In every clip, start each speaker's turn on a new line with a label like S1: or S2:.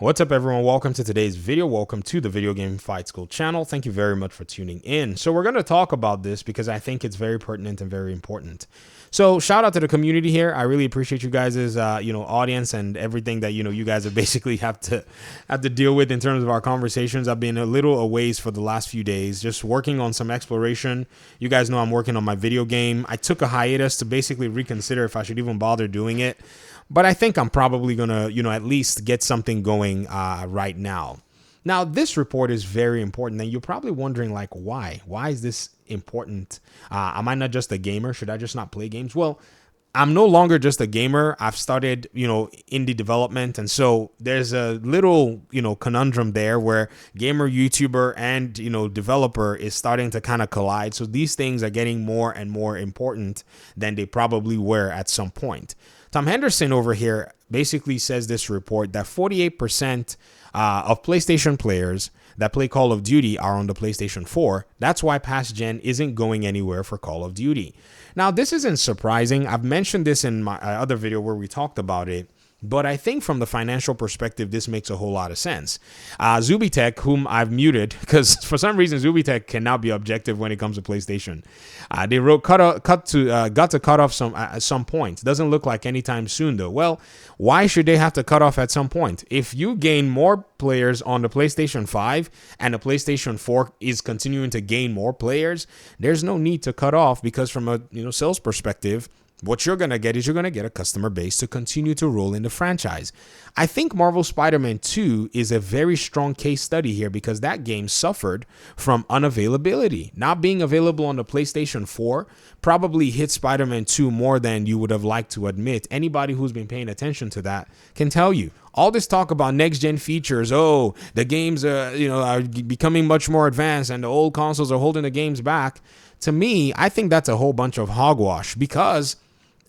S1: What's up, everyone? Welcome to today's video. Welcome to the Video Game Fight School channel. Thank you very much for tuning in. So we're going to talk about this because I think it's very pertinent and very important. So shout out to the community here. I really appreciate you guys' audience and everything that you guys have basically have to deal with in terms of our conversations. I've been a little a ways for the last few days, just working on some exploration. You guys know I'm working on my video game. I took a hiatus to basically reconsider if I should even bother doing it. But I think I'm probably going to, at least get something going right now. Now, this report is very important, and you're probably wondering, like, why? Why is this important? Am I not just a gamer? Should I just not play games? Well, I'm no longer just a gamer. I've started, indie development. And so there's a little, conundrum there where gamer, YouTuber, and, developer is starting to kind of collide. So these things are getting more and more important than they probably were at some point. Tom Henderson over here basically says this report that 48% of PlayStation players that play Call of Duty are on the PlayStation 4. That's why past gen isn't going anywhere for Call of Duty. Now, this isn't surprising. I've mentioned this in my other video where we talked about it. But I think from the financial perspective, this makes a whole lot of sense. Zubitech, whom I've muted, because for some reason Zubitech cannot be objective when it comes to PlayStation. They wrote got to cut off at some point. Doesn't look like anytime soon though. Well, why should they have to cut off at some point? If you gain more players on the PlayStation 5 and the PlayStation 4 is continuing to gain more players, there's no need to cut off, because from a sales perspective, what you're going to get is you're going to get a customer base to continue to roll in the franchise. I think Marvel Spider-Man 2 is a very strong case study here, because that game suffered from unavailability. Not being available on the PlayStation 4 probably hit Spider-Man 2 more than you would have liked to admit. Anybody who's been paying attention to that can tell you. All this talk about next-gen features, the games are becoming much more advanced and the old consoles are holding the games back. To me, I think that's a whole bunch of hogwash, because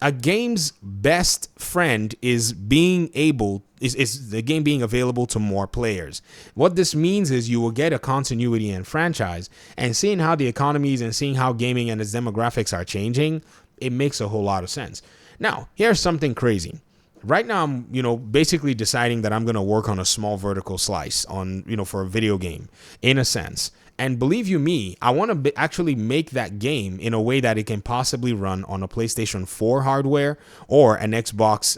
S1: a game's best friend is is the game being available to more players. What this means is you will get a continuity in franchise, and seeing how the economies and seeing how gaming and its demographics are changing, it makes a whole lot of sense. Now, here's something crazy. Right now, I'm, basically deciding that I'm going to work on a small vertical slice on, for a video game, in a sense. And believe you me, I want to actually make that game in a way that it can possibly run on a PlayStation 4 hardware or an Xbox,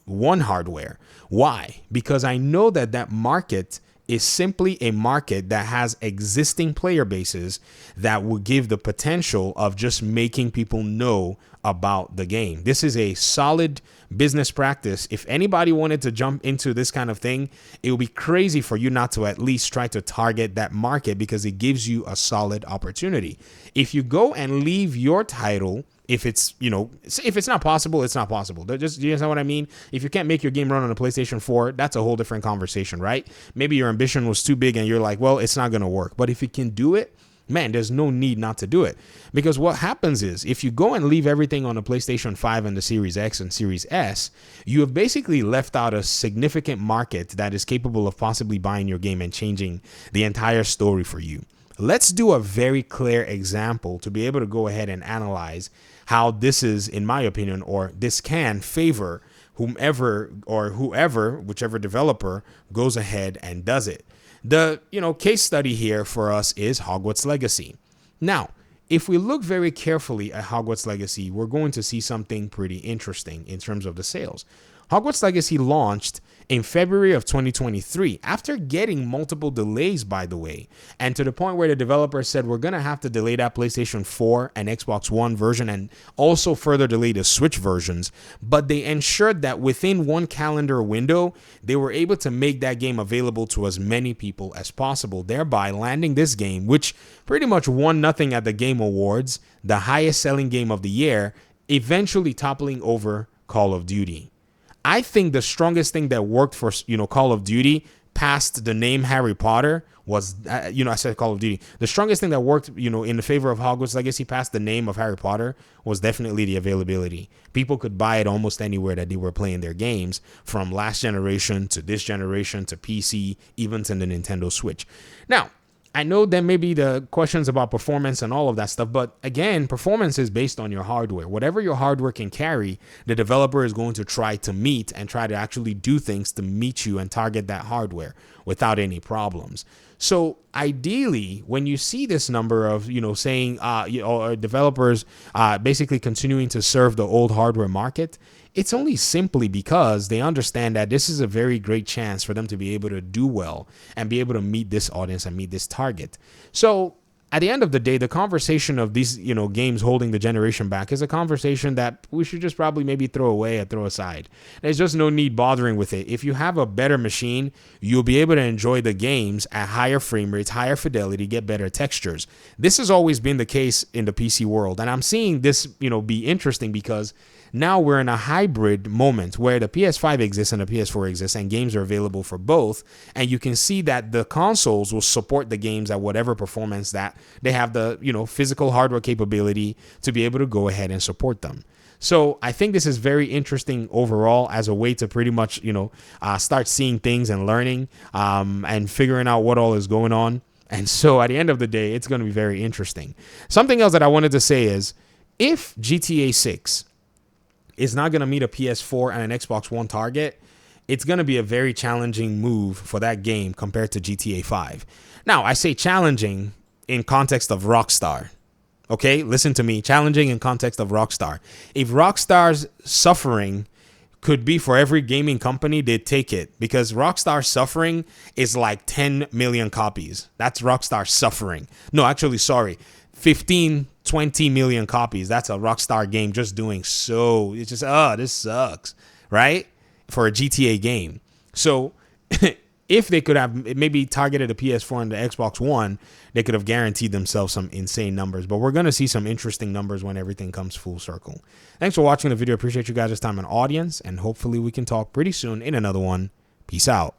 S1: One hardware. Why? Because I know that market is simply a market that has existing player bases that will give the potential of just making people know about the game. This is a solid business practice. If anybody wanted to jump into this kind of thing, it would be crazy for you not to at least try to target that market, because it gives you a solid opportunity. If you go and leave your title, if it's not possible, it's not possible. Just, you know what I mean? If you can't make your game run on a PlayStation 4, that's a whole different conversation, right? Maybe your ambition was too big and you're like, well, it's not going to work. But if you can do it, man, there's no need not to do it. Because what happens is, if you go and leave everything on the PlayStation 5 and the Series X and Series S, you have basically left out a significant market that is capable of possibly buying your game and changing the entire story for you. Let's do a very clear example to be able to go ahead and analyze how this is, in my opinion, or this can favor whomever or whoever, whichever developer goes ahead and does it. The case study here for us is Hogwarts Legacy. Now, if we look very carefully at Hogwarts Legacy, we're going to see something pretty interesting in terms of the sales. Hogwarts Legacy launched in February of 2023 after getting multiple delays, by the way, and to the point where the developer said, we're going to have to delay that PlayStation 4 and Xbox One version and also further delay the Switch versions. But they ensured that within one calendar window, they were able to make that game available to as many people as possible, thereby landing this game, which pretty much won nothing at the Game Awards, the highest selling game of the year, eventually toppling over Call of Duty. I think the strongest thing that worked for, Call of Duty past the name Harry Potter was, I said Call of Duty. The strongest thing that worked, in the favor of Hogwarts Legacy past the name of Harry Potter was definitely the availability. People could buy it almost anywhere that they were playing their games, from last generation to this generation to PC, even to the Nintendo Switch. Now, I know there may be the questions about performance and all of that stuff, but again, performance is based on your hardware. Whatever your hardware can carry, the developer is going to try to meet and try to actually do things to meet you and target that hardware without any problems. So ideally, when you see this number of, saying, developers basically continuing to serve the old hardware market, it's only simply because they understand that this is a very great chance for them to be able to do well and be able to meet this audience and meet this target. So at the end of the day, the conversation of these, games holding the generation back is a conversation that we should just probably maybe throw away or throw aside. There's just no need bothering with it. If you have a better machine, you'll be able to enjoy the games at higher frame rates, higher fidelity, get better textures. This has always been the case in the PC world. And I'm seeing this, be interesting because now we're in a hybrid moment where the PS5 exists and the PS4 exists and games are available for both. And you can see that the consoles will support the games at whatever performance that they have the, physical hardware capability to be able to go ahead and support them. So I think this is very interesting overall as a way to pretty much, start seeing things and learning and figuring out what all is going on. And so at the end of the day, it's going to be very interesting. Something else that I wanted to say is if GTA 6 is not going to meet a PS4 and an Xbox One target, it's going to be a very challenging move for that game compared to GTA 5. Now, I say challenging in context of Rockstar. Okay, listen to me. Challenging in context of Rockstar. If Rockstar's suffering could be for every gaming company, they'd take it, because Rockstar's suffering is like 10 million copies. That's Rockstar suffering. No, actually, sorry. 15-20 million copies. That's a Rockstar game just doing so. It's just, this sucks, right? For a GTA game. So if they could have maybe targeted the PS4 and the Xbox One, they could have guaranteed themselves some insane numbers. But we're going to see some interesting numbers when everything comes full circle. Thanks for watching the video. Appreciate you guys' time and audience. And hopefully we can talk pretty soon in another one. Peace out.